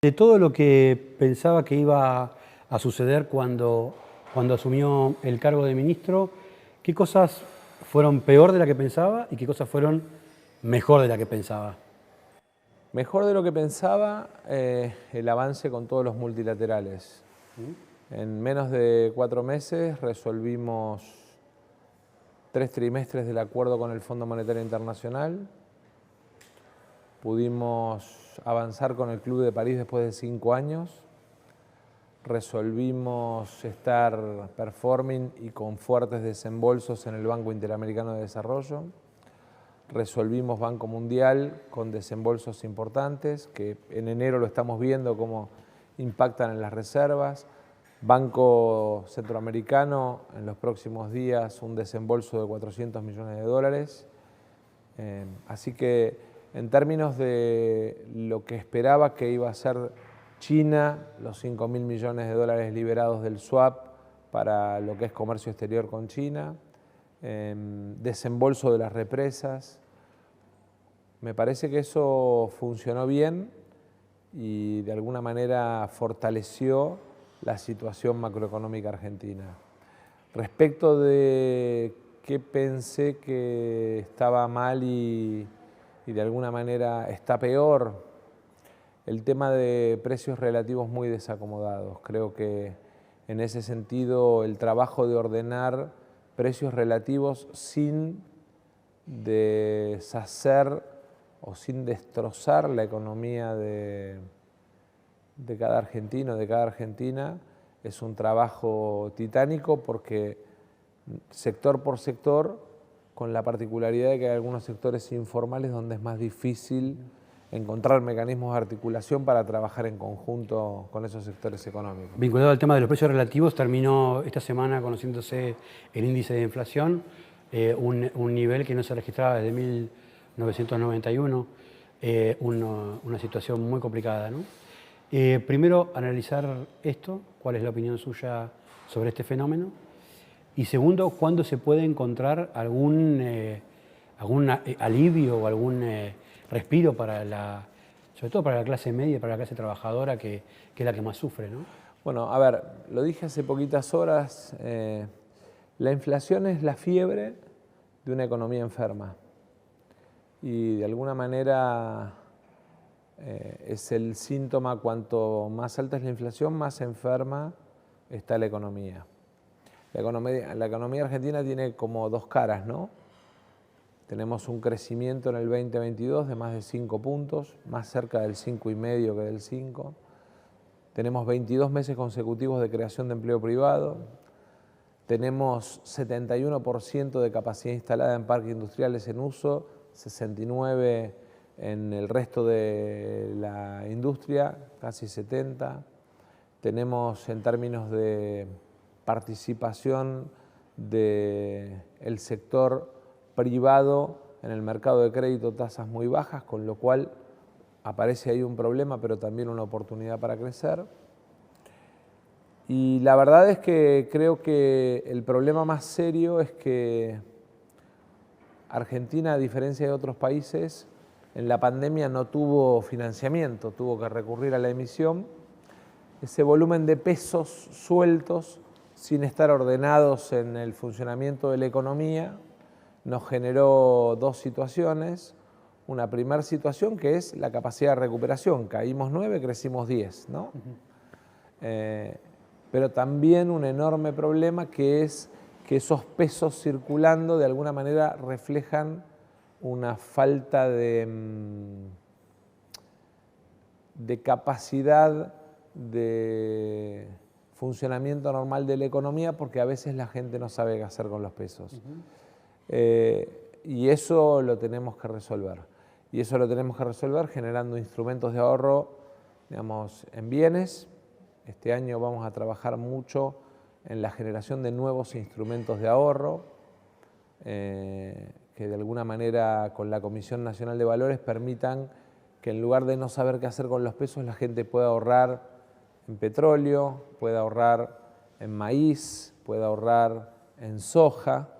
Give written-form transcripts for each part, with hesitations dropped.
De todo lo que pensaba que iba a suceder cuando asumió el cargo de ministro, ¿qué cosas fueron peor de la que pensaba y qué cosas fueron mejor de la que pensaba? Mejor de lo que pensaba, el avance con todos los multilaterales. En menos de 4 meses resolvimos 3 trimestres del acuerdo con el Fondo Monetario Internacional. Pudimos avanzar con el Club de París después de 5 años. Resolvimos estar performing y con fuertes desembolsos en el Banco Interamericano de Desarrollo. Resolvimos Banco Mundial con desembolsos importantes, que en enero lo estamos viendo cómo impactan en las reservas. Banco Centroamericano, en los próximos días, un desembolso de 400 millones de dólares. Así que en términos de lo que esperaba que iba a ser China, los 5.000 millones de dólares liberados del swap para lo que es comercio exterior con China, desembolso de las represas. Me parece que eso funcionó bien y de alguna manera fortaleció la situación macroeconómica argentina. Respecto de qué pensé que estaba mal y de alguna manera está peor, el tema de precios relativos muy desacomodados. Creo que en ese sentido el trabajo de ordenar precios relativos sin deshacer o sin destrozar la economía de cada argentino, de cada argentina, es un trabajo titánico porque sector por sector, con la particularidad de que hay algunos sectores informales donde es más difícil encontrar mecanismos de articulación para trabajar en conjunto con esos sectores económicos. Vinculado al tema de los precios relativos, terminó esta semana conociéndose el índice de inflación, un nivel que no se registraba desde 1991, una situación muy complicada, ¿no? Primero, analizar esto, cuál es la opinión suya sobre este fenómeno. Y segundo, ¿cuándo se puede encontrar algún alivio o algún respiro para sobre todo para la clase media, para la clase trabajadora, que es la que más sufre, ¿no? Bueno, a ver, lo dije hace poquitas horas, la inflación es la fiebre de una economía enferma y de alguna manera es el síntoma, cuanto más alta es la inflación, más enferma está la economía. La economía argentina tiene como dos caras, ¿no? Tenemos un crecimiento en el 2022 de más de 5 puntos, más cerca del 5,5 que del 5. Tenemos 22 meses consecutivos de creación de empleo privado. Tenemos 71% de capacidad instalada en parques industriales en uso, 69% en el resto de la industria, casi 70%. Tenemos en términos de participación del sector privado en el mercado de crédito tasas muy bajas, con lo cual aparece ahí un problema, pero también una oportunidad para crecer. Y la verdad es que creo que el problema más serio es que Argentina, a diferencia de otros países, en la pandemia no tuvo financiamiento, tuvo que recurrir a la emisión. Ese volumen de pesos sueltos, sin estar ordenados en el funcionamiento de la economía, nos generó dos situaciones. Una primera situación que es la capacidad de recuperación. Caímos 9, crecimos 10, ¿no? Pero también un enorme problema que es que esos pesos circulando de alguna manera reflejan una falta de capacidad de funcionamiento normal de la economía, porque a veces la gente no sabe qué hacer con los pesos. Y eso lo tenemos que resolver. Y eso lo tenemos que resolver generando instrumentos de ahorro, digamos, en bienes. Este año vamos a trabajar mucho en la generación de nuevos instrumentos de ahorro, que de alguna manera con la Comisión Nacional de Valores permitan que en lugar de no saber qué hacer con los pesos, la gente pueda ahorrar en petróleo, pueda ahorrar en maíz, pueda ahorrar en soja,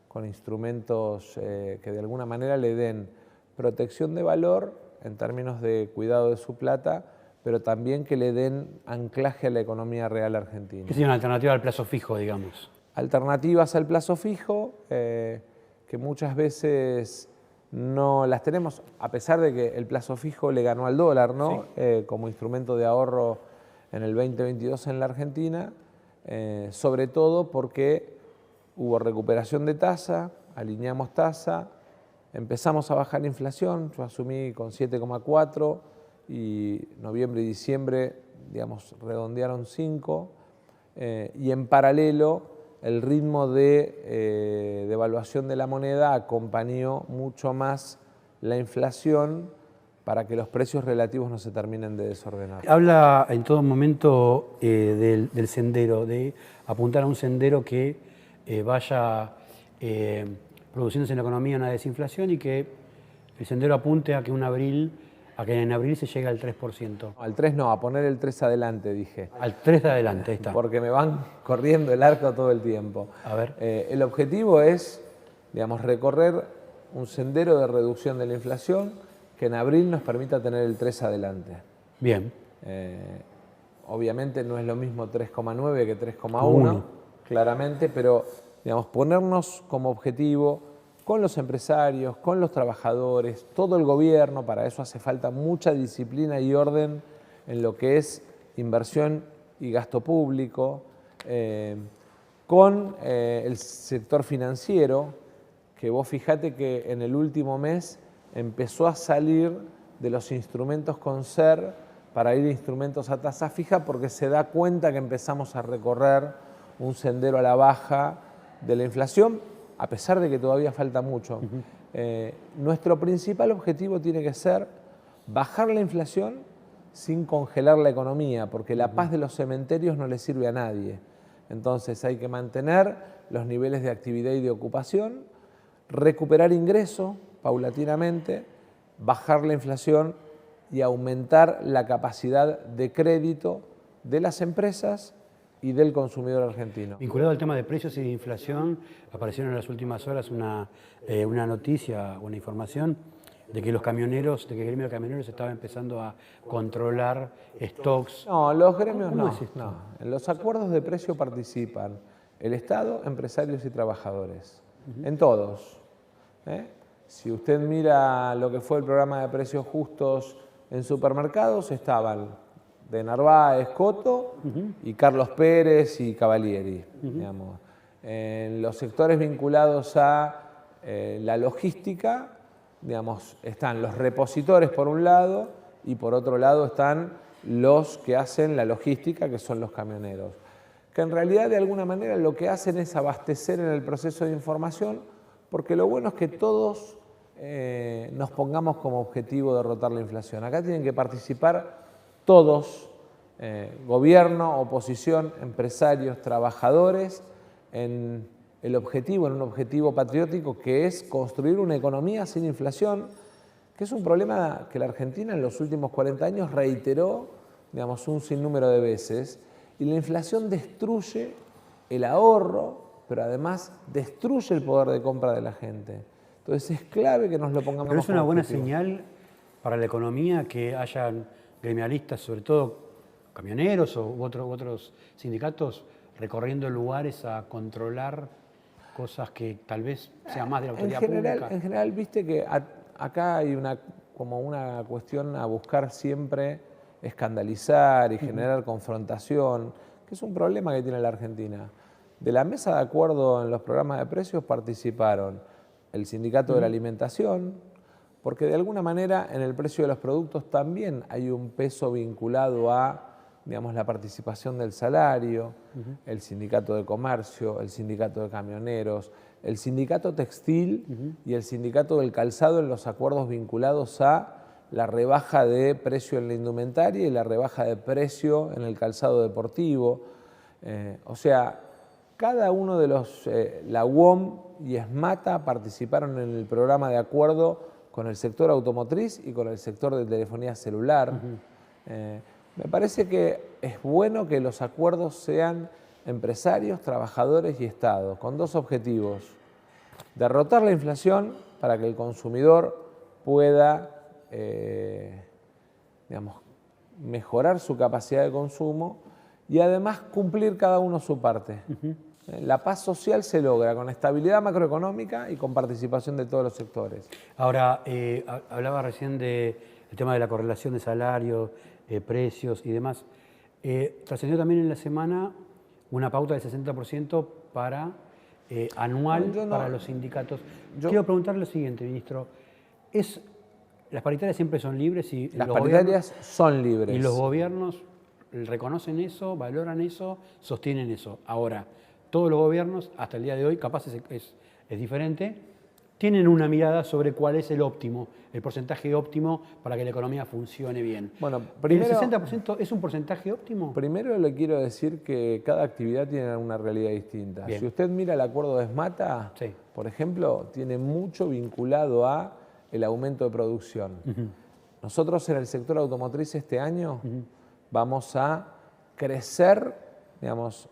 con instrumentos que de alguna manera le den protección de valor en términos de cuidado de su plata, pero también que le den anclaje a la economía real argentina. ¿Qué sería una alternativa al plazo fijo, digamos? Alternativas al plazo fijo, que muchas veces no las tenemos, a pesar de que el plazo fijo le ganó al dólar, ¿no? Sí. Como instrumento de ahorro en el 2022 en la Argentina, sobre todo porque hubo recuperación de tasa, alineamos tasa, empezamos a bajar la inflación, yo asumí con 7,4 y noviembre y diciembre, digamos, redondearon 5, y en paralelo el ritmo de devaluación de la moneda acompañó mucho más la inflación para que los precios relativos no se terminen de desordenar. Habla en todo momento del sendero, de apuntar a un sendero que vaya produciéndose en la economía una desinflación y que el sendero apunte a que en abril se llegue al 3%. Al 3 no, a poner el 3 adelante, dije. Al 3 de adelante, ahí está. Porque me van corriendo el arco todo el tiempo. A ver. El objetivo es, digamos, recorrer un sendero de reducción de la inflación que en abril nos permita tener el 3 adelante. Bien. Obviamente no es lo mismo 3,9 que 3,1, claramente, pero, digamos, ponernos como objetivo con los empresarios, con los trabajadores, todo el gobierno, para eso hace falta mucha disciplina y orden en lo que es inversión y gasto público, con el sector financiero, que vos fijate que en el último mes empezó a salir de los instrumentos con SER para ir a instrumentos a tasa fija porque se da cuenta que empezamos a recorrer un sendero a la baja de la inflación, a pesar de que todavía falta mucho. Nuestro principal objetivo tiene que ser bajar la inflación sin congelar la economía, porque la paz de los cementerios no le sirve a nadie. Entonces hay que mantener los niveles de actividad y de ocupación, recuperar ingreso paulatinamente, bajar la inflación y aumentar la capacidad de crédito de las empresas y del consumidor argentino. Vinculado al tema de precios y de inflación, aparecieron en las últimas horas una noticia, una información de que los camioneros, de que el gremio de camioneros estaba empezando a controlar stocks. No, los gremios no. En los acuerdos de precio participan el Estado, empresarios y trabajadores. En todos. Si usted mira lo que fue el programa de precios justos en supermercados, estaban de Narváez, Coto, y Carlos Pérez y Cavalieri. Digamos. En los sectores vinculados a la logística, digamos, están los repositores por un lado y por otro lado están los que hacen la logística, que son los camioneros, que en realidad de alguna manera lo que hacen es abastecer en el proceso de información, porque lo bueno es que todos nos pongamos como objetivo derrotar la inflación. Acá tienen que participar todos, gobierno, oposición, empresarios, trabajadores, en el objetivo, en un objetivo patriótico que es construir una economía sin inflación, que es un problema que la Argentina en los últimos 40 años reiteró, digamos, un sinnúmero de veces, y la inflación destruye el ahorro, pero además destruye el poder de compra de la gente. Entonces es clave que nos lo pongamos. Pero es una buena señal para la economía que hayan gremialistas, sobre todo camioneros u otros sindicatos, recorriendo lugares a controlar cosas que tal vez sean más de la autoridad pública. En general, viste que acá hay como una cuestión a buscar siempre escandalizar y generar confrontación, que es un problema que tiene la Argentina. De la mesa de acuerdo en los programas de precios participaron el Sindicato de la Alimentación, porque de alguna manera en el precio de los productos también hay un peso vinculado a, digamos, la participación del salario, el Sindicato de Comercio, el Sindicato de Camioneros, el Sindicato Textil y el Sindicato del Calzado en los acuerdos vinculados a la rebaja de precio en la indumentaria y la rebaja de precio en el calzado deportivo. O sea, cada uno de los, la UOM y ESMATA participaron en el programa de acuerdo con el sector automotriz y con el sector de telefonía celular. Me parece que es bueno que los acuerdos sean empresarios, trabajadores y Estado, con dos objetivos: derrotar la inflación para que el consumidor pueda, digamos, mejorar su capacidad de consumo y además cumplir cada uno su parte. La paz social se logra con estabilidad macroeconómica y con participación de todos los sectores. Ahora, hablaba recién del tema de la correlación de salarios, precios y demás. Trascendió también en la semana una pauta del 60% para anual para los sindicatos. Quiero preguntarle lo siguiente, ministro. Las paritarias siempre son libres y las paritarias son libres. Y los gobiernos reconocen eso, valoran eso, sostienen eso. Ahora, todos los gobiernos, hasta el día de hoy, capaz es diferente, tienen una mirada sobre cuál es el óptimo, el porcentaje óptimo para que la economía funcione bien. Bueno, primero, ¿el 60% es un porcentaje óptimo? Primero le quiero decir que cada actividad tiene una realidad distinta. Bien. Si usted mira el acuerdo de SMATA, sí, por ejemplo, tiene mucho vinculado a el aumento de producción. Nosotros en el sector automotriz este año vamos a crecer, digamos,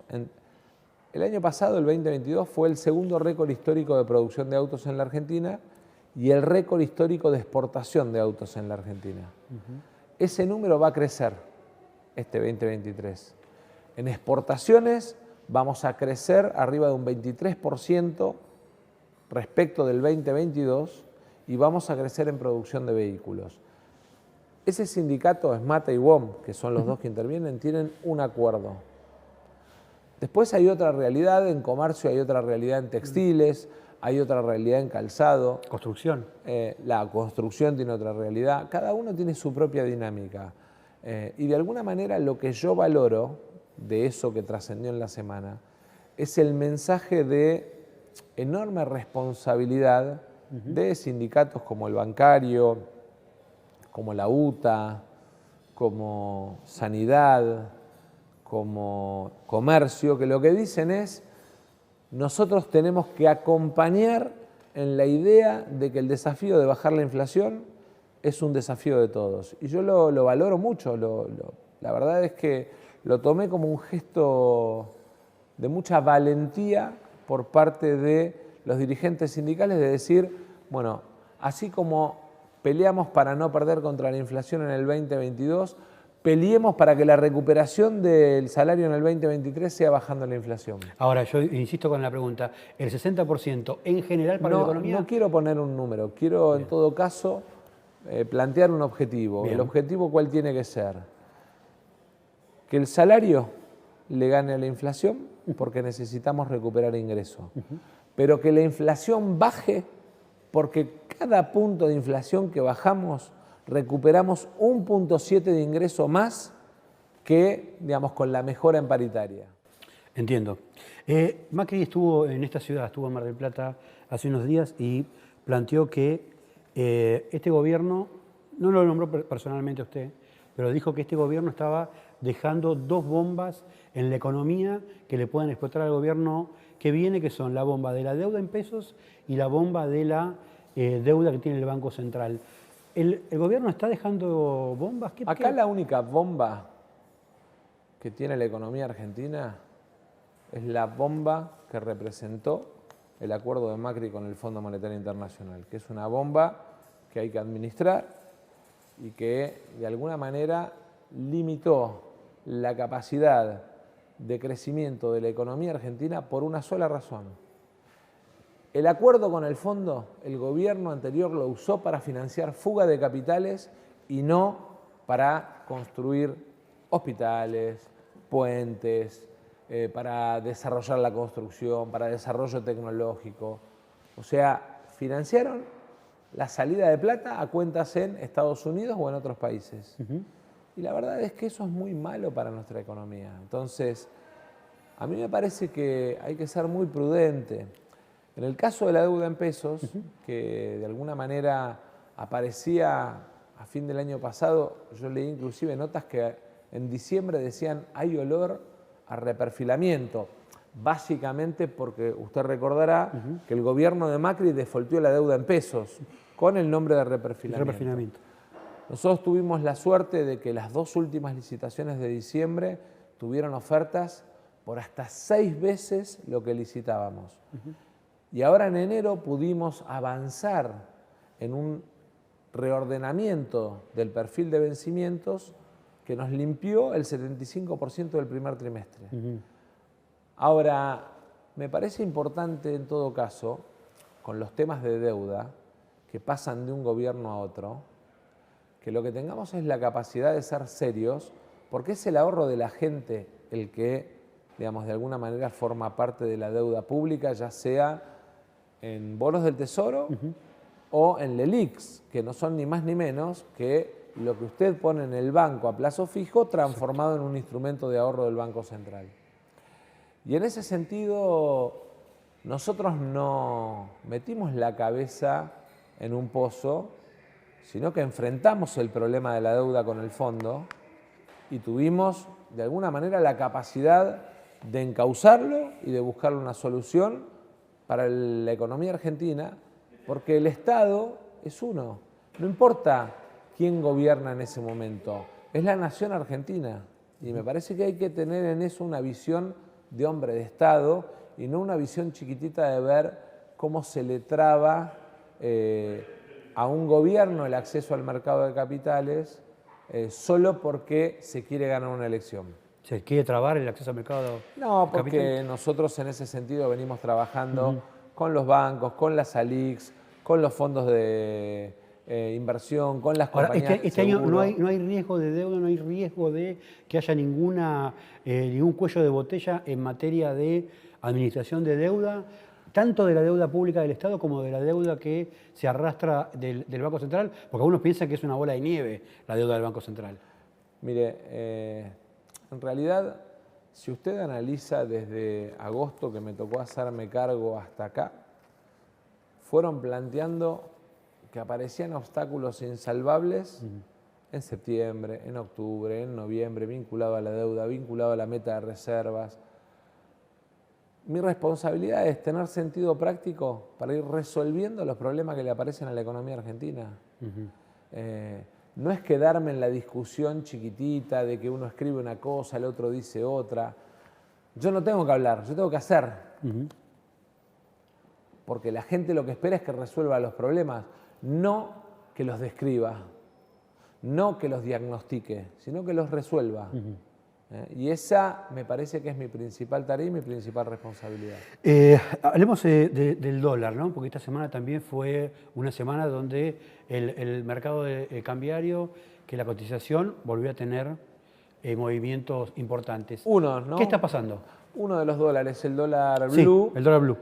el año pasado, el 2022, fue el segundo récord histórico de producción de autos en la Argentina y el récord histórico de exportación de autos en la Argentina. Ese número va a crecer este 2023. En exportaciones vamos a crecer arriba de un 23% respecto del 2022 y vamos a crecer en producción de vehículos. Ese sindicato, SMATA y UOM, que son los dos que intervienen, tienen un acuerdo. Después hay otra realidad en comercio, hay otra realidad en textiles, hay otra realidad en calzado. Construcción. La construcción tiene otra realidad. Cada uno tiene su propia dinámica. Y de alguna manera lo que yo valoro de eso que trascendió en la semana es el mensaje de enorme responsabilidad de sindicatos como el bancario, como la UTA, como Sanidad, como comercio, que lo que dicen es: nosotros tenemos que acompañar en la idea de que el desafío de bajar la inflación es un desafío de todos. Y yo lo valoro mucho, la verdad es que lo tomé como un gesto de mucha valentía por parte de los dirigentes sindicales de decir, bueno, así como peleamos para no perder contra la inflación en el 2022, peleemos para que la recuperación del salario en el 2023 sea bajando la inflación. Ahora, yo insisto con la pregunta, ¿el 60% en general para la economía? No quiero poner un número, quiero en todo caso plantear un objetivo. Bien. ¿El objetivo cuál tiene que ser? Que el salario le gane a la inflación porque necesitamos recuperar ingresos, pero que la inflación baje porque cada punto de inflación que bajamos recuperamos 1.7 de ingreso más que, digamos, con la mejora en paritaria. Entiendo. Macri estuvo en esta ciudad, estuvo en Mar del Plata hace unos días y planteó que este gobierno, no lo nombró personalmente a usted, pero dijo que este gobierno estaba dejando dos bombas en la economía que le pueden explotar al gobierno que viene, que son la bomba de la deuda en pesos y la bomba de la deuda que tiene el Banco Central. ¿El gobierno está dejando bombas? Acá la única bomba que tiene la economía argentina es la bomba que representó el acuerdo de Macri con el Fondo Monetario Internacional, que es una bomba que hay que administrar y que de alguna manera limitó la capacidad de crecimiento de la economía argentina por una sola razón. El acuerdo con el fondo, el gobierno anterior lo usó para financiar fuga de capitales y no para construir hospitales, puentes, para desarrollar la construcción, para desarrollo tecnológico. O sea, financiaron la salida de plata a cuentas en Estados Unidos o en otros países. Y la verdad es que eso es muy malo para nuestra economía. Entonces, a mí me parece que hay que ser muy prudente. En el caso de la deuda en pesos, que de alguna manera aparecía a fin del año pasado, yo leí inclusive notas que en diciembre decían hay olor a reperfilamiento, básicamente porque usted recordará que el gobierno de Macri defaultó la deuda en pesos con el nombre de reperfilamiento. Nosotros tuvimos la suerte de que las dos últimas licitaciones de diciembre tuvieron ofertas por hasta 6 veces lo que licitábamos. Y ahora en enero pudimos avanzar en un reordenamiento del perfil de vencimientos que nos limpió el 75% del primer trimestre. Ahora, me parece importante en todo caso, con los temas de deuda que pasan de un gobierno a otro, que lo que tengamos es la capacidad de ser serios, porque es el ahorro de la gente el que, digamos, de alguna manera forma parte de la deuda pública, ya sea en bonos del Tesoro o en LELIQs, que no son ni más ni menos que lo que usted pone en el banco a plazo fijo transformado en un instrumento de ahorro del Banco Central. Y en ese sentido, nosotros no metimos la cabeza en un pozo, sino que enfrentamos el problema de la deuda con el fondo y tuvimos, de alguna manera, la capacidad de encauzarlo y de buscarle una solución para la economía argentina, porque el Estado es uno. No importa quién gobierna en ese momento, es la nación argentina. Y me parece que hay que tener en eso una visión de hombre de Estado y no una visión chiquitita de ver cómo se le traba a un gobierno el acceso al mercado de capitales solo porque se quiere ganar una elección. ¿Se quiere trabar el acceso al mercado? No, porque nosotros en ese sentido venimos trabajando con los bancos, con las ALIQs, con los fondos de inversión, con las compañías de este año seguro. no hay riesgo de deuda, no hay riesgo de que haya ningún cuello de botella en materia de administración de deuda, tanto de la deuda pública del Estado como de la deuda que se arrastra del Banco Central, porque algunos piensan que es una bola de nieve la deuda del Banco Central. Mire, en realidad, si usted analiza desde agosto que me tocó hacerme cargo hasta acá, fueron planteando que aparecían obstáculos insalvables en septiembre, en octubre, en noviembre, vinculado a la deuda, vinculado a la meta de reservas. Mi responsabilidad es tener sentido práctico para ir resolviendo los problemas que le aparecen a la economía argentina. No es quedarme en la discusión chiquitita de que uno escribe una cosa, el otro dice otra. Yo no tengo que hablar, yo tengo que hacer. Porque la gente lo que espera es que resuelva los problemas, no que los describa, no que los diagnostique, sino que los resuelva. Y esa me parece que es mi principal tarea y mi principal responsabilidad. Hablemos del dólar, ¿no? Porque esta semana también fue una semana donde el mercado cambiario, que la cotización volvió a tener movimientos importantes. ¿No? ¿Qué está pasando? Uno de los dólares, el dólar blue. Sí, el dólar blue.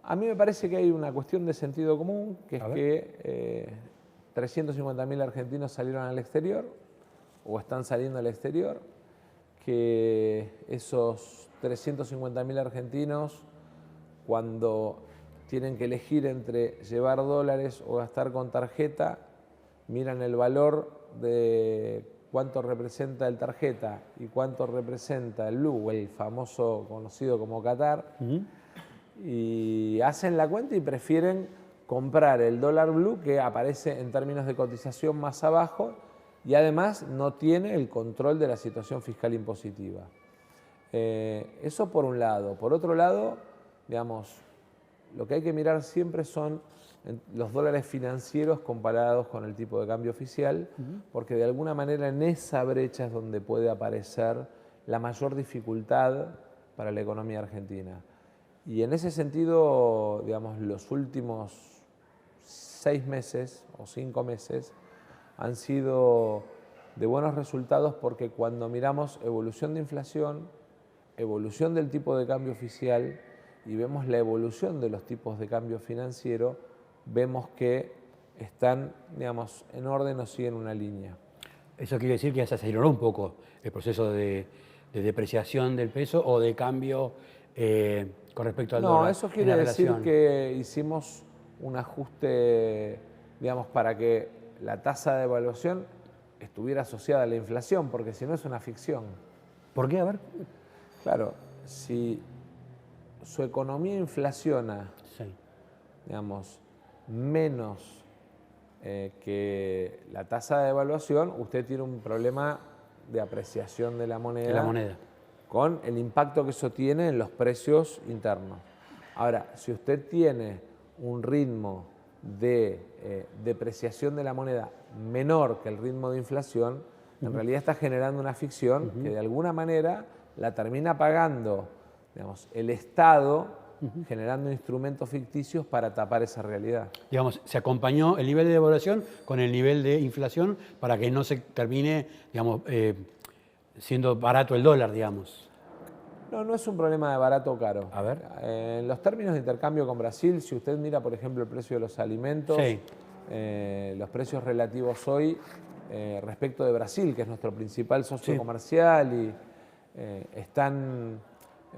A mí me parece que hay una cuestión de sentido común, que es que 350.000 argentinos salieron al exterior o están saliendo al exterior, que esos 350.000 argentinos, cuando tienen que elegir entre llevar dólares o gastar con tarjeta, miran el valor de cuánto representa el tarjeta y cuánto representa el blue, el famoso conocido como Qatar, y hacen la cuenta y prefieren comprar el dólar blue, que aparece en términos de cotización más abajo y además no tiene el control de la situación fiscal impositiva. Eso por un lado. Por otro lado, digamos, lo que hay que mirar siempre son los dólares financieros comparados con el tipo de cambio oficial, porque de alguna manera en esa brecha es donde puede aparecer la mayor dificultad para la economía argentina. Y en ese sentido, digamos, los últimos 6 meses o 5 meses han sido de buenos resultados, porque cuando miramos evolución de inflación, evolución del tipo de cambio oficial y vemos la evolución de los tipos de cambio financiero, vemos que están, digamos, en orden o siguen una línea. Eso quiere decir que ya se aceleró un poco el proceso de depreciación del peso o de cambio con respecto al dólar. No, eso quiere decir que hicimos un ajuste, digamos, para que la tasa de devaluación estuviera asociada a la inflación, porque si no es una ficción. ¿Por qué? A ver. Claro, si su economía inflaciona, digamos, menos que la tasa de devaluación, usted tiene un problema de apreciación de la moneda. Con el impacto que eso tiene en los precios internos. Ahora, si usted tiene un ritmo de depreciación de la moneda menor que el ritmo de inflación, en realidad está generando una ficción que de alguna manera la termina pagando, digamos, el Estado, generando instrumentos ficticios para tapar esa realidad. Digamos, se acompañó el nivel de devaluación con el nivel de inflación para que no se termine, digamos, siendo barato el dólar, digamos. No, no es un problema de barato o caro. A ver. En los términos de intercambio con Brasil, si usted mira, por ejemplo, el precio de los alimentos, Sí. Los precios relativos hoy respecto de Brasil, que es nuestro principal socio comercial, y están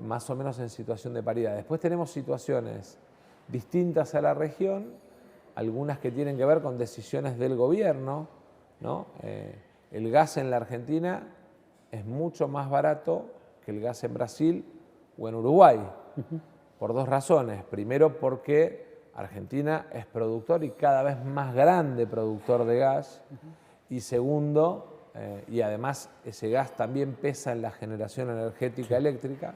más o menos en situación de paridad. Después tenemos situaciones distintas a la región, algunas que tienen que ver con decisiones del gobierno, ¿no? El gas en la Argentina es mucho más barato que el gas en Brasil o en Uruguay, por dos razones. Primero, porque Argentina es productor y cada vez más grande productor de gas. Y segundo, y además ese gas también pesa en la generación energética eléctrica.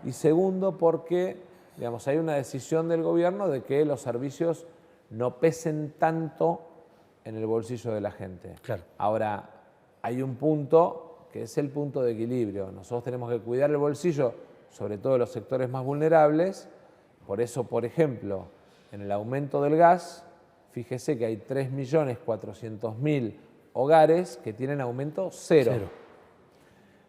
Y segundo, porque, digamos, hay una decisión del gobierno de que los servicios no pesen tanto en el bolsillo de la gente. Claro. Ahora, hay un punto que es el punto de equilibrio. Nosotros tenemos que cuidar el bolsillo, sobre todo los sectores más vulnerables. Por eso, por ejemplo, en el aumento del gas, fíjese que hay 3.400.000 hogares que tienen aumento cero.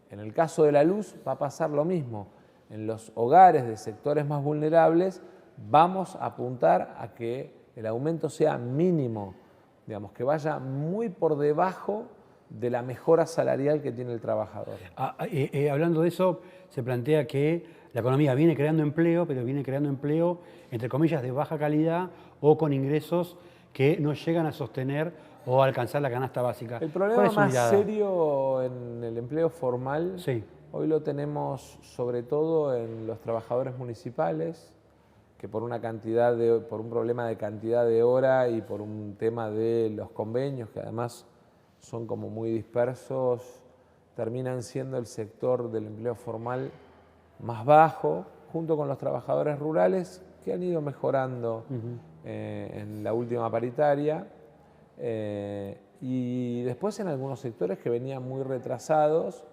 En el caso de la luz va a pasar lo mismo. En los hogares de sectores más vulnerables vamos a apuntar a que el aumento sea mínimo, digamos, que vaya muy por debajo de la mejora salarial que tiene el trabajador. Hablando de eso, se plantea que la economía viene creando empleo, pero viene creando empleo, entre comillas, de baja calidad o con ingresos que no llegan a sostener o a alcanzar la canasta básica. El problema más serio en el empleo formal, hoy lo tenemos sobre todo en los trabajadores municipales, que por un problema de cantidad de hora y por un tema de los convenios, que además son como muy dispersos, terminan siendo el sector del empleo formal más bajo, junto con los trabajadores rurales, que han ido mejorando en la última paritaria, y después en algunos sectores que venían muy retrasados,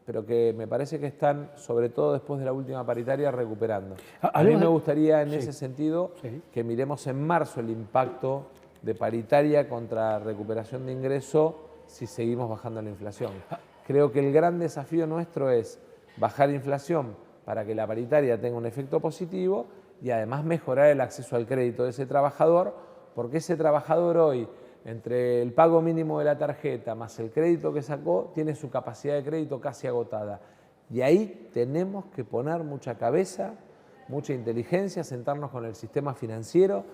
pero que me parece que están, sobre todo después de la última paritaria, recuperando. A mí me gustaría en ese sentido que miremos en marzo el impacto de paritaria contra recuperación de ingreso si seguimos bajando la inflación. Creo que el gran desafío nuestro es bajar inflación para que la paritaria tenga un efecto positivo y además mejorar el acceso al crédito de ese trabajador, porque ese trabajador hoy, entre el pago mínimo de la tarjeta más el crédito que sacó, tiene su capacidad de crédito casi agotada. Y ahí tenemos que poner mucha cabeza, mucha inteligencia, sentarnos con el sistema financiero,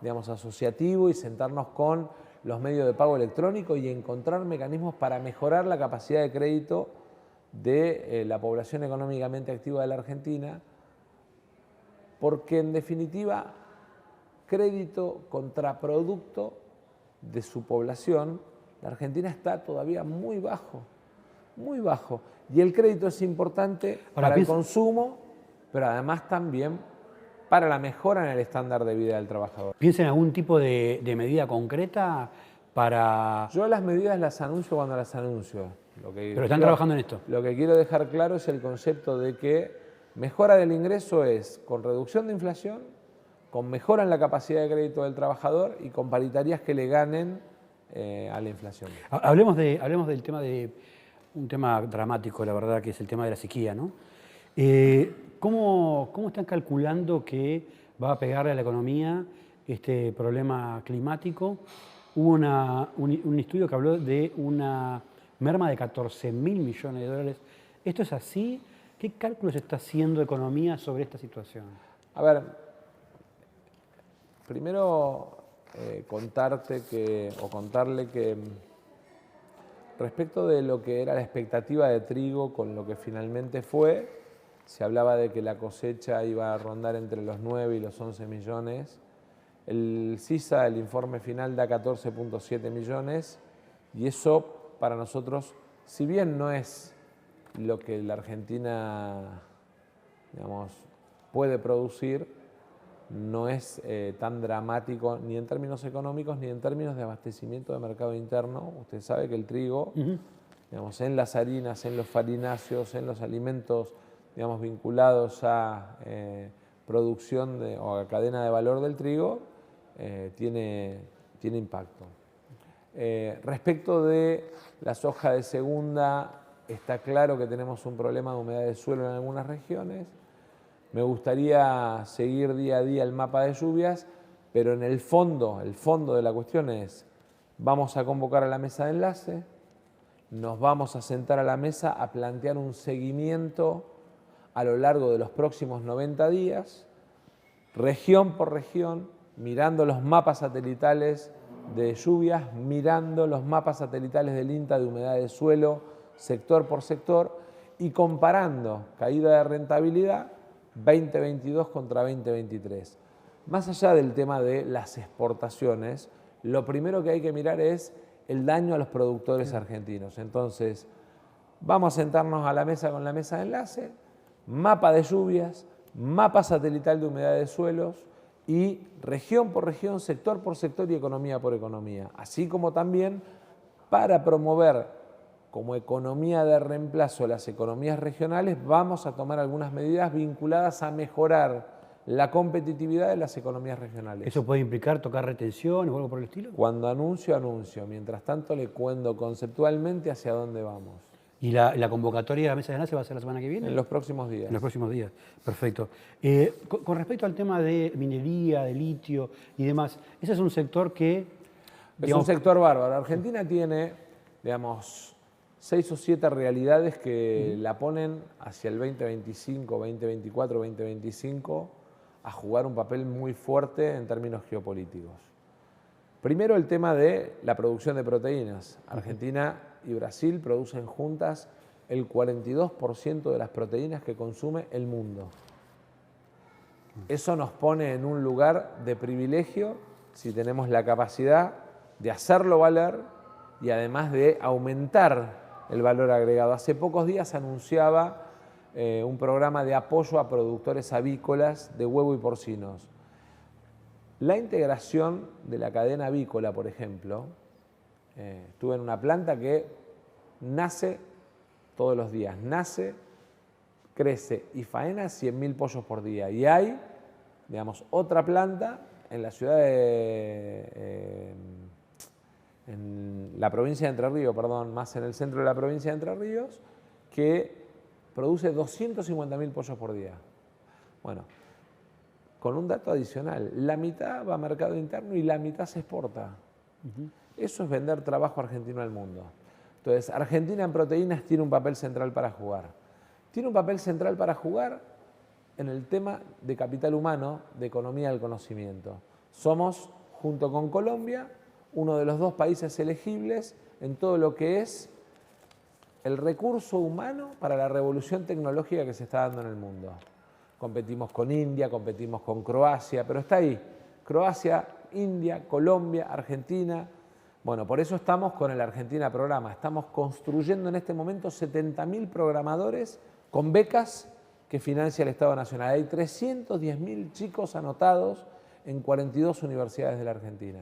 digamos, asociativo, y sentarnos con los medios de pago electrónico y encontrar mecanismos para mejorar la capacidad de crédito de la población económicamente activa de la Argentina, porque en definitiva, crédito contra producto de su población, la Argentina está todavía muy bajo, muy bajo. Y el crédito es importante para el consumo, pero además también para la mejora en el estándar de vida del trabajador. ¿Piensa en algún tipo de medida concreta para...? Yo las medidas las anuncio cuando las anuncio. Pero están trabajando en esto. Lo que quiero dejar claro es el concepto de que mejora del ingreso es con reducción de inflación, con mejora en la capacidad de crédito del trabajador y con paritarias que le ganen a la inflación. Hablemos del tema un tema dramático, la verdad, que es el tema de la sequía, ¿no? ¿Cómo están calculando que va a pegarle a la economía este problema climático? Hubo un estudio que habló de una merma de 14.000 millones de dólares. ¿Esto es así? ¿Qué cálculos está haciendo economía sobre esta situación? A ver, primero contarle que respecto de lo que era la expectativa de trigo con lo que finalmente fue, se hablaba de que la cosecha iba a rondar entre los 9 y los 11 millones. El CISA, el informe final, da 14.7 millones y eso para nosotros, si bien no es lo que la Argentina, digamos, puede producir, no es tan dramático ni en términos económicos ni en términos de abastecimiento de mercado interno. Usted sabe que el trigo, digamos, en las harinas, en los farináceos, en los alimentos, digamos, vinculados a producción o a cadena de valor del trigo, tiene impacto. Respecto de la soja de segunda, está claro que tenemos un problema de humedad de suelo en algunas regiones. Me gustaría seguir día a día el mapa de lluvias, pero en el fondo de la cuestión es, vamos a convocar a la mesa de enlace, nos vamos a sentar a la mesa a plantear un seguimiento a lo largo de los próximos 90 días, región por región, mirando los mapas satelitales de lluvias, mirando los mapas satelitales del INTA de humedad de suelo, sector por sector, y comparando caída de rentabilidad 2022 contra 2023. Más allá del tema de las exportaciones, lo primero que hay que mirar es el daño a los productores argentinos. Entonces, vamos a sentarnos a la mesa con la mesa de enlace, mapa de lluvias, mapa satelital de humedad de suelos y región por región, sector por sector y economía por economía. Así como también para promover como economía de reemplazo las economías regionales, vamos a tomar algunas medidas vinculadas a mejorar la competitividad de las economías regionales. ¿Eso puede implicar tocar retención o algo por el estilo? Cuando anuncio, anuncio. Mientras tanto, le cuento conceptualmente hacia dónde vamos. ¿Y la convocatoria de la mesa de enlace va a ser la semana que viene? En los próximos días. En los próximos días, perfecto. Con respecto al tema de minería, de litio y demás, ese es un sector que... Es un sector bárbaro. Argentina tiene, digamos, 6 o 7 realidades que la ponen hacia el 2025, 2024, 2025 a jugar un papel muy fuerte en términos geopolíticos. Primero el tema de la producción de proteínas. Argentina y Brasil producen juntas el 42% de las proteínas que consume el mundo. Eso nos pone en un lugar de privilegio si tenemos la capacidad de hacerlo valer y además de aumentar el valor agregado. Hace pocos días anunciaba un programa de apoyo a productores avícolas de huevo y porcinos. La integración de la cadena avícola, por ejemplo, estuve en una planta que nace todos los días, nace, crece y faena 100.000 pollos por día. Y hay, digamos, otra planta en la ciudad en la provincia de Entre Ríos, perdón, más en el centro de la provincia de Entre Ríos, que produce 250.000 pollos por día. Bueno, con un dato adicional, la mitad va a mercado interno y la mitad se exporta. Eso es vender trabajo argentino al mundo. Entonces, Argentina en proteínas tiene un papel central para jugar. Tiene un papel central para jugar en el tema de capital humano, de economía del conocimiento. Somos, junto con Colombia, uno de los 2 países elegibles en todo lo que es el recurso humano para la revolución tecnológica que se está dando en el mundo. Competimos con India, competimos con Croacia, pero está ahí. Croacia, India, Colombia, Argentina. Bueno, por eso estamos con el Argentina Programa. Estamos construyendo en este momento 70.000 programadores con becas que financia el Estado Nacional. Hay 310.000 chicos anotados en 42 universidades de la Argentina.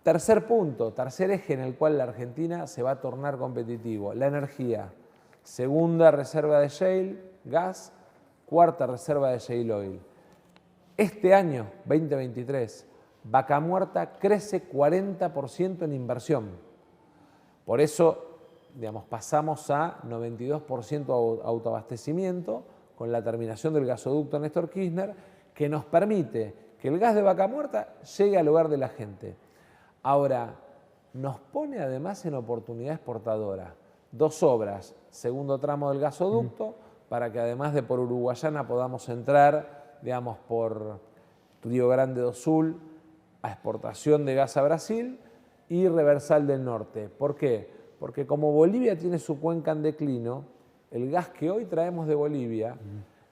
Tercer punto, tercer eje en el cual la Argentina se va a tornar competitivo, la energía. Segunda reserva de shale, gas, cuarta reserva de shale oil. Este año, 2023, Vaca Muerta crece 40% en inversión. Por eso, digamos, pasamos a 92% autoabastecimiento con la terminación del gasoducto Néstor Kirchner, que nos permite que el gas de Vaca Muerta llegue al hogar de la gente. Ahora, nos pone además en oportunidad exportadora. 2 obras, segundo tramo del gasoducto, para que además de por Uruguayana podamos entrar, digamos, por Río Grande do Sul a exportación de gas a Brasil y Reversal del Norte. ¿Por qué? Porque como Bolivia tiene su cuenca en declino, el gas que hoy traemos de Bolivia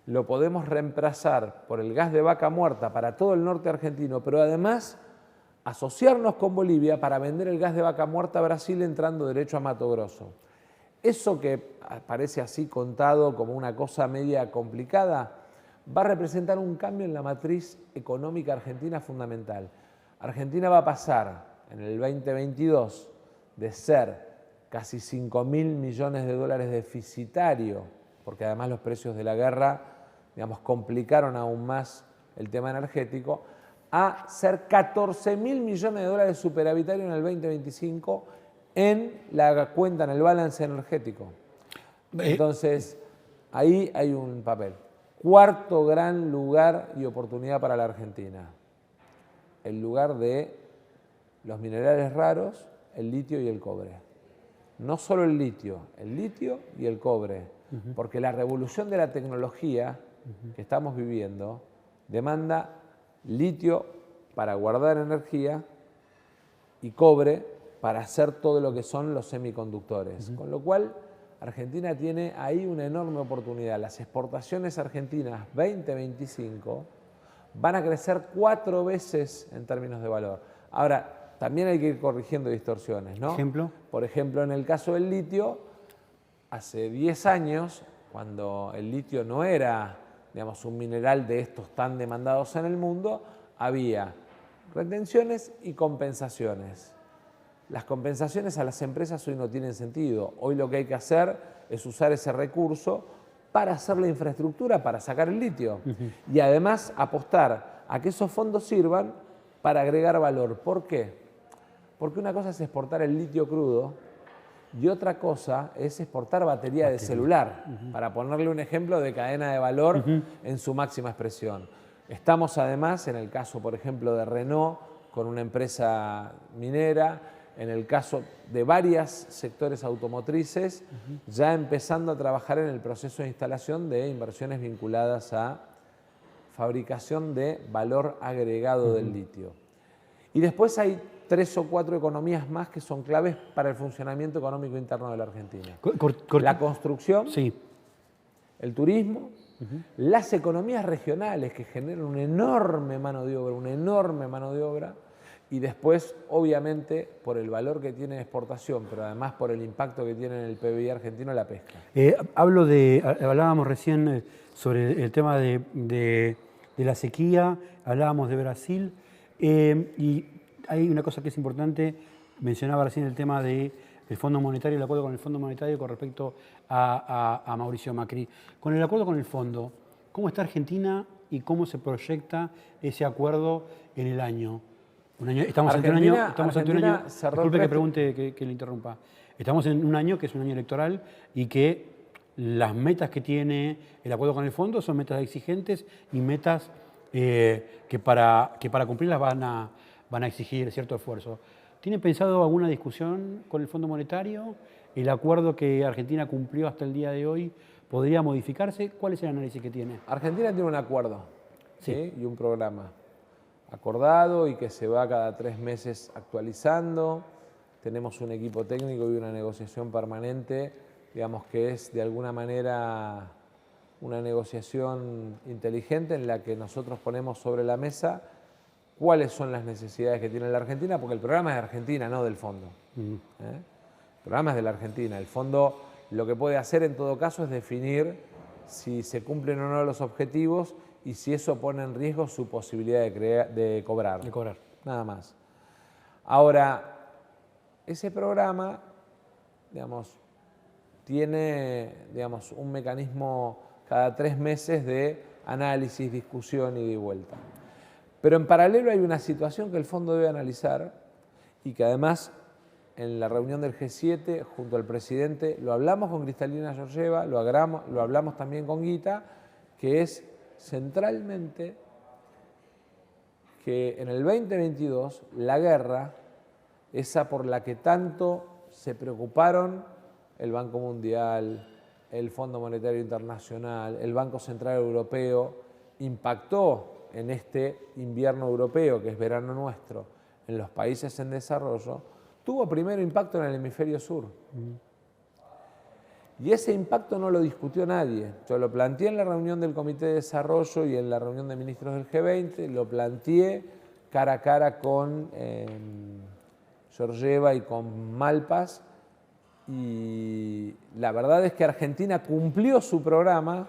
lo podemos reemplazar por el gas de Vaca Muerta para todo el norte argentino, pero además asociarnos con Bolivia para vender el gas de Vaca Muerta a Brasil entrando derecho a Mato Grosso. Eso que parece así contado como una cosa media complicada, va a representar un cambio en la matriz económica argentina fundamental. Argentina va a pasar en el 2022 de ser casi 5.000 millones de dólares deficitario, porque además los precios de la guerra, digamos, complicaron aún más el tema energético, a ser 14.000 millones de dólares superavitario en el 2025 en la cuenta, en el balance energético. Entonces, ahí hay un papel. Cuarto gran lugar y oportunidad para la Argentina. El lugar de los minerales raros, el litio y el cobre. No solo el litio y el cobre. Porque la revolución de la tecnología que estamos viviendo demanda litio para guardar energía y cobre para hacer todo lo que son los semiconductores. Con lo cual, Argentina tiene ahí una enorme oportunidad. Las exportaciones argentinas 2025 van a crecer 4 veces en términos de valor. Ahora, también hay que ir corrigiendo distorsiones, ¿no? ¿Ejemplo? Por ejemplo, en el caso del litio, hace 10 años, cuando el litio no era, digamos, un mineral de estos tan demandados en el mundo, había retenciones y compensaciones. Las compensaciones a las empresas hoy no tienen sentido. Hoy lo que hay que hacer es usar ese recurso para hacer la infraestructura, para sacar el litio. Y además apostar a que esos fondos sirvan para agregar valor. ¿Por qué? Porque una cosa es exportar el litio crudo y otra cosa es exportar batería de celular, para ponerle un ejemplo de cadena de valor en su máxima expresión. Estamos además, en el caso, por ejemplo, de Renault, con una empresa minera, en el caso de varios sectores automotrices, ya empezando a trabajar en el proceso de instalación de inversiones vinculadas a fabricación de valor agregado del litio. Y después hay 3 o 4 economías más que son claves para el funcionamiento económico interno de la Argentina. La construcción, sí, el turismo, las economías regionales que generan una enorme mano de obra, y después, obviamente, por el valor que tiene exportación, pero además por el impacto que tiene en el PBI argentino, la pesca. Hablábamos recién sobre el tema de la sequía, hablábamos de Brasil, y hay una cosa que es importante, mencionaba recién el tema del Fondo Monetario, el acuerdo con el Fondo Monetario con respecto a Mauricio Macri. Con el acuerdo con el Fondo, ¿cómo está Argentina y cómo se proyecta ese acuerdo en el año? Estamos ante un año, disculpe que pregunte, que le interrumpa. Estamos en un año que es un año electoral y que las metas que tiene el acuerdo con el fondo son metas exigentes y metas que para cumplirlas van a exigir cierto esfuerzo. ¿Tiene pensado alguna discusión con el Fondo Monetario? ¿El acuerdo que Argentina cumplió hasta el día de hoy podría modificarse? ¿Cuál es el análisis que tiene? Argentina tiene un acuerdo, ¿sí? Y un programa acordado y que se va cada 3 meses actualizando. Tenemos un equipo técnico y una negociación permanente, digamos que es de alguna manera una negociación inteligente en la que nosotros ponemos sobre la mesa cuáles son las necesidades que tiene la Argentina, porque el programa es de Argentina, no del fondo. El programa es de la Argentina. El fondo lo que puede hacer en todo caso es definir si se cumplen o no los objetivos y si eso pone en riesgo su posibilidad de cobrar. Nada más. Ahora, ese programa, digamos, tiene, digamos, un mecanismo cada 3 meses de análisis, discusión y de vuelta. Pero en paralelo hay una situación que el fondo debe analizar y que además en la reunión del G7 junto al presidente lo hablamos con Kristalina Georgieva, lo hablamos también con Guita, que es centralmente que en el 2022 la guerra, esa por la que tanto se preocuparon el Banco Mundial, el Fondo Monetario Internacional, el Banco Central Europeo, impactó en este invierno europeo, que es verano nuestro, en los países en desarrollo, tuvo primero impacto en el hemisferio sur. Y ese impacto no lo discutió nadie. Yo lo planteé en la reunión del Comité de Desarrollo y en la reunión de ministros del G20, lo planteé cara a cara con Georgieva y con Malpass, y la verdad es que Argentina cumplió su programa,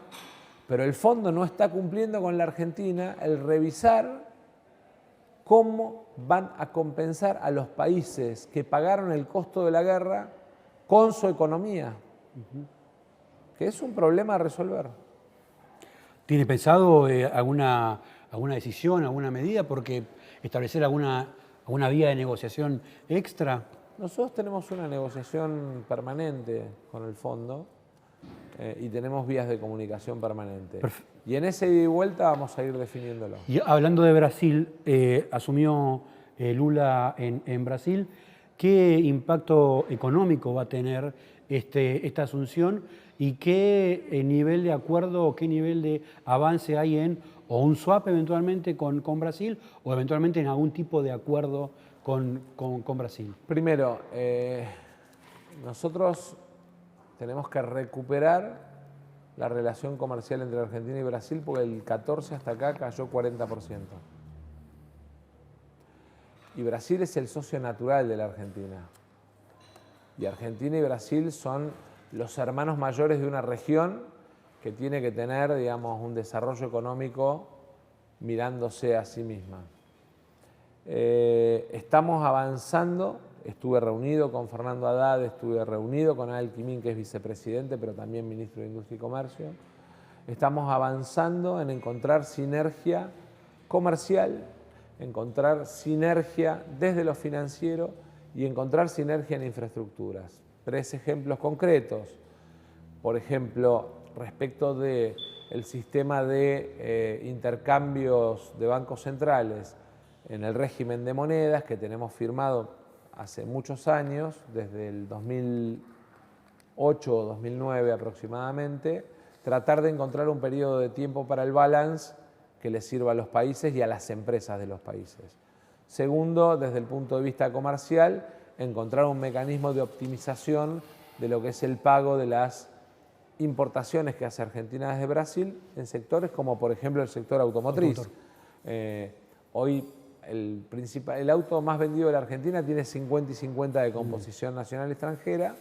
Pero el fondo no está cumpliendo con la Argentina el revisar cómo van a compensar a los países que pagaron el costo de la guerra con su economía, que es un problema a resolver. ¿Tiene pensado alguna decisión, alguna medida? Porque establecer alguna vía de negociación extra. Nosotros tenemos una negociación permanente con el fondo y tenemos vías de comunicación permanente. Y en ese ida y vuelta vamos a ir definiéndolo. Y hablando de Brasil, asumió Lula en Brasil. ¿Qué impacto económico va a tener esta asunción y qué nivel de acuerdo o qué nivel de avance hay en o un swap eventualmente con Brasil o eventualmente en algún tipo de acuerdo con Brasil? Primero, nosotros tenemos que recuperar la relación comercial entre Argentina y Brasil porque el 14 hasta acá cayó 40%. Y Brasil es el socio natural de la Argentina. Y Argentina y Brasil son los hermanos mayores de una región que tiene que tener, digamos, un desarrollo económico mirándose a sí misma. Estamos avanzando, estuve reunido con Fernando Haddad, estuve reunido con Adel Quimín, que es vicepresidente, pero también ministro de Industria y Comercio. Estamos avanzando en encontrar sinergia comercial, encontrar sinergia desde lo financiero y encontrar sinergia en infraestructuras. 3 ejemplos concretos. Por ejemplo, respecto del sistema de intercambios de bancos centrales en el régimen de monedas que tenemos firmado hace muchos años, desde el 2008 o 2009 aproximadamente, tratar de encontrar un periodo de tiempo para el balance que les sirva a los países y a las empresas de los países. Segundo, desde el punto de vista comercial, encontrar un mecanismo de optimización de lo que es el pago de las importaciones que hace Argentina desde Brasil en sectores como por ejemplo el sector automotriz. Hoy el auto más vendido de la Argentina tiene 50 y 50 de composición nacional y extranjera,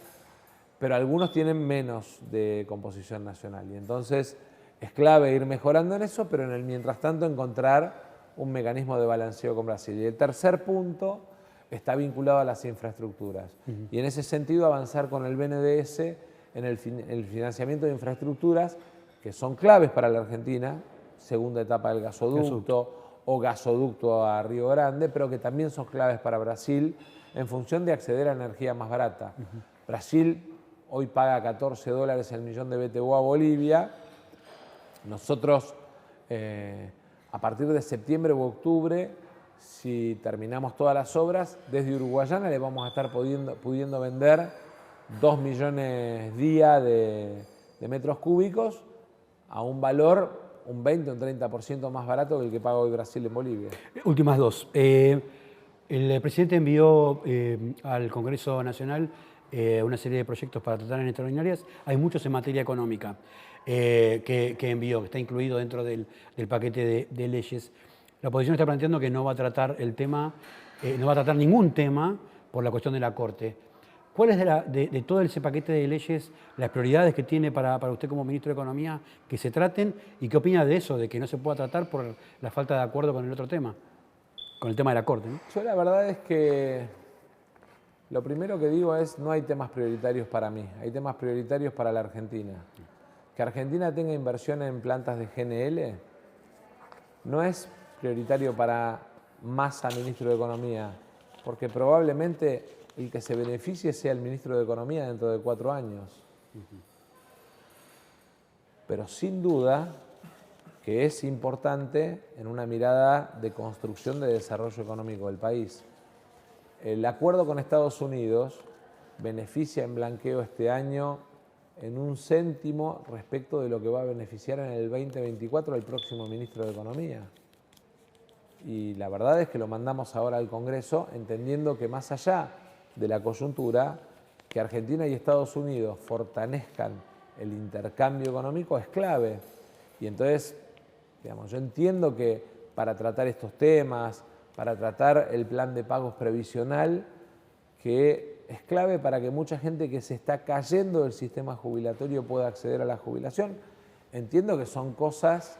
pero algunos tienen menos de composición nacional. Y entonces es clave ir mejorando en eso, pero en el mientras tanto encontrar un mecanismo de balanceo con Brasil. Y el tercer punto está vinculado a las infraestructuras. Y en ese sentido avanzar con el BNDES en el financiamiento de infraestructuras que son claves para la Argentina, segunda etapa del gasoducto o gasoducto a Río Grande, pero que también son claves para Brasil en función de acceder a energía más barata. Brasil hoy paga $14 el millón de BTU a Bolivia. Nosotros, a partir de septiembre u octubre, si terminamos todas las obras, desde Uruguayana le vamos a estar pudiendo vender 2 millones día de metros cúbicos a un valor un 20 o un 30% más barato que el que paga hoy Brasil en Bolivia. Últimas dos. El presidente envió al Congreso Nacional una serie de proyectos para tratar en extraordinarias. Hay muchos en materia económica que envió, que está incluido dentro del paquete de leyes. La oposición está planteando que no va a tratar el tema, no va a tratar ningún tema por la cuestión de la Corte. ¿Cuáles de todo ese paquete de leyes las prioridades que tiene para usted como ministro de Economía que se traten y qué opina de eso, de que no se pueda tratar por la falta de acuerdo con el otro tema, con el tema de la Corte, ¿no? Yo la verdad es que lo primero que digo es no hay temas prioritarios para mí, hay temas prioritarios para la Argentina. Que Argentina tenga inversión en plantas de GNL no es prioritario para Massa, ministro de Economía, porque probablemente el que se beneficie sea el ministro de Economía dentro de 4 años. Pero sin duda que es importante en una mirada de construcción de desarrollo económico del país. El acuerdo con Estados Unidos beneficia en blanqueo este año en 1 céntimo respecto de lo que va a beneficiar en el 2024 el próximo ministro de Economía. Y la verdad es que lo mandamos ahora al Congreso entendiendo que más allá de la coyuntura, que Argentina y Estados Unidos fortalezcan el intercambio económico es clave. Y entonces, digamos, yo entiendo que para tratar estos temas, para tratar el plan de pagos previsional, que es clave para que mucha gente que se está cayendo del sistema jubilatorio pueda acceder a la jubilación, entiendo que son cosas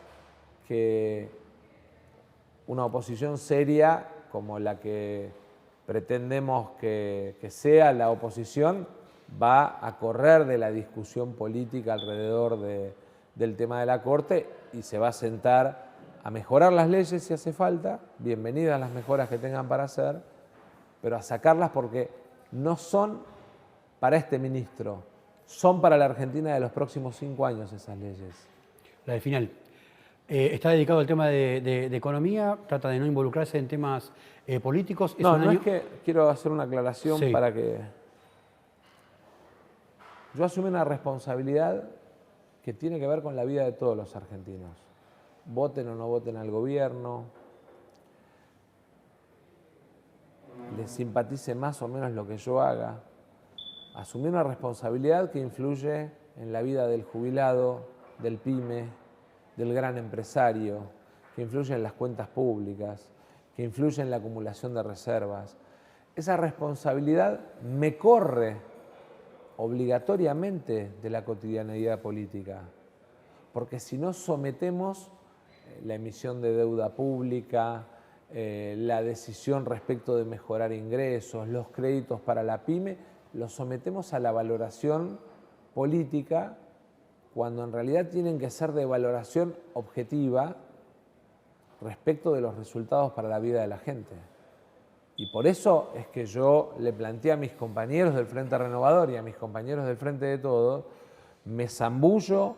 que una oposición seria como la que pretendemos que sea la oposición va a correr de la discusión política alrededor del tema de la Corte y se va a sentar a mejorar las leyes si hace falta, bienvenidas las mejoras que tengan para hacer, pero a sacarlas porque no son para este ministro, son para la Argentina de los próximos 5 años esas leyes. La del final. Está dedicado al tema de economía, trata de no involucrarse en temas políticos. Es que quiero hacer una aclaración sí. para que... Yo asumí una responsabilidad que tiene que ver con la vida de todos los argentinos. Voten o no voten al gobierno, les simpatice más o menos lo que yo haga. Asumí una responsabilidad que influye en la vida del jubilado, del pyme, del gran empresario, que influye en las cuentas públicas, que influye en la acumulación de reservas. Esa responsabilidad me corre obligatoriamente de la cotidianeidad política, porque si no sometemos la emisión de deuda pública, la decisión respecto de mejorar ingresos, los créditos para la pyme, los sometemos a la valoración política cuando en realidad tienen que ser de valoración objetiva respecto de los resultados para la vida de la gente. Y por eso es que yo le planteé a mis compañeros del Frente Renovador y a mis compañeros del Frente de Todos, me zambullo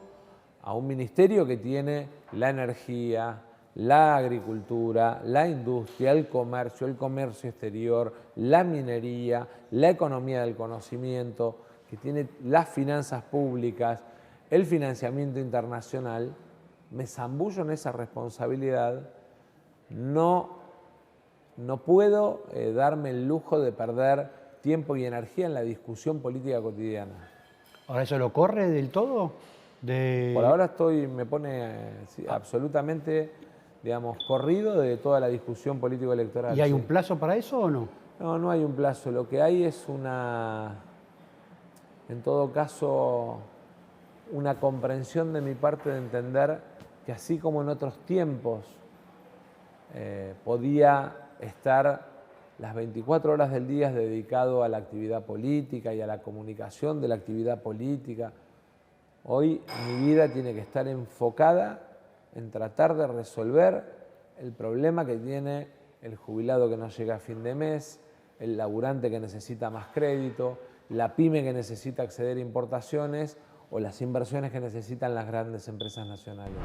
a un ministerio que tiene la energía, la agricultura, la industria, el comercio exterior, la minería, la economía del conocimiento, que tiene las finanzas públicas, el financiamiento internacional. Me zambullo en esa responsabilidad. No puedo darme el lujo de perder tiempo y energía en la discusión política cotidiana. ¿Ahora eso lo corre del todo? Por ahora me pone absolutamente, digamos, corrido de toda la discusión político-electoral. ¿Y hay un plazo para eso o no? No, no hay un plazo. Lo que hay es en todo caso, una comprensión de mi parte de entender que así como en otros tiempos podía estar las 24 horas del día dedicado a la actividad política y a la comunicación de la actividad política, hoy mi vida tiene que estar enfocada en tratar de resolver el problema que tiene el jubilado que no llega a fin de mes, el laburante que necesita más crédito, la pyme que necesita acceder a importaciones o las inversiones que necesitan las grandes empresas nacionales.